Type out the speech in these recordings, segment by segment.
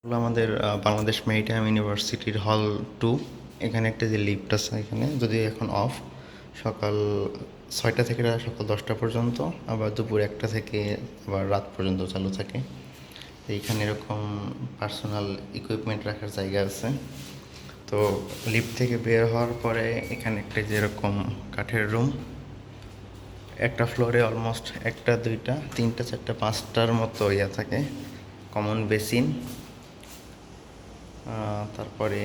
হলো আমাদের বাংলাদেশ মেরিটাইম ইউনিভার্সিটির হল 2। এখানে একটা যে লিফট আছে, এখানে যদি এখন অফ, সকাল 6টা থেকে সকাল 10টা পর্যন্ত, আবার দুপুর 1টা থেকে আবার রাত পর্যন্ত চালু থাকে। তো এইখানে এরকম পার্সোনাল ইকুইপমেন্ট রাখার জায়গা আছে। তো লিফট থেকে বের হওয়ার পরে এখানে একটা যেরকম কাঠের রুম, একটা ফ্লোরে অলমোস্ট 1টা 2টা 3টা 4টা 5টার মতো ইয়া থাকে, কমন বেসিন। তারপরে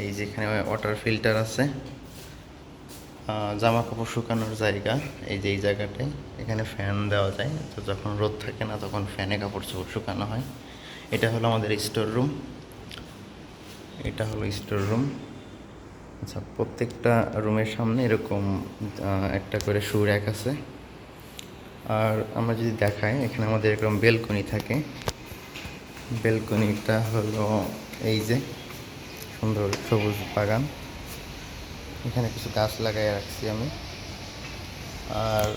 এই যেখানে ওয়াটার ফিল্টার আছে, জামা কাপড় শুকানোর জায়গা, এই যে এই জায়গাটায় এখানে ফ্যান দেওয়া যায়, তো যখন রোদ থাকে না তখন ফ্যানে কাপড় চোপড় শুকানো হয়। এটা হলো আমাদের স্টোর রুম, এটা হলো স্টোর রুম। আচ্ছা, প্রত্যেকটা রুমের সামনে এরকম একটা করে শু র্যাক আছে। আর আমরা যদি দেখাই, এখানে আমাদের এরকম বেলকনি থাকে। বেলকনিটা হলো এই যে সুন্দর সবুজ বাগান, এখানে কিছু গাছ লাগাই রাখছি আমি। আর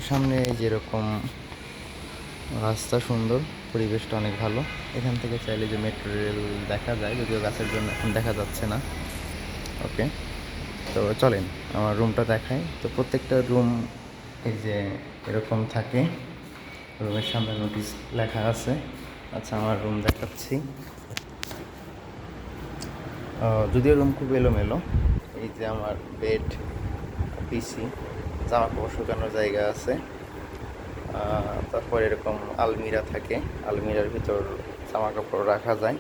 সামনে যেরকম রাস্তা সুন্দর, পরিবেশটা অনেক ভালো। এখান থেকে চাইলে যে মেট্রো রেল দেখা যায়, যদিও গাছের জন্য এখন দেখা যাচ্ছে না। ওকে, তো চলেন আমার রুমটা দেখাই। তো প্রত্যেকটা রুম এই যে এরকম থাকে, রুমের সামনে নোটিশ লেখা আছে। আচ্ছা, আমার রুম দেখাচ্ছি। যদিও রুম খুব এলোমেলো, এই যে আমার বেড, পিসি, জামা কাপড় শুকানোর জায়গা আছে। তারপর এরকম আলমিরা থাকে, আলমিরার ভিতর জামা কাপড় রাখা যায়।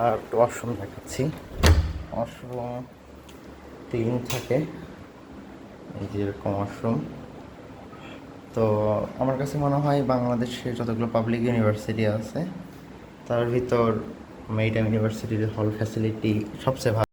আর ওয়াশরুম দেখাচ্ছি, ওয়াশরুম ক্লিন থাকে, এই যে এরকম ওয়াশরুম। তো আমার কাছে মনে হয় বাংলাদেশে যতগুলো পাবলিক ইউনিভার্সিটি আছে তার ভিতর মেরিটাইম ইউনিভার্সিটির হল ফ্যাসিলিটি সবচেয়ে ভালো।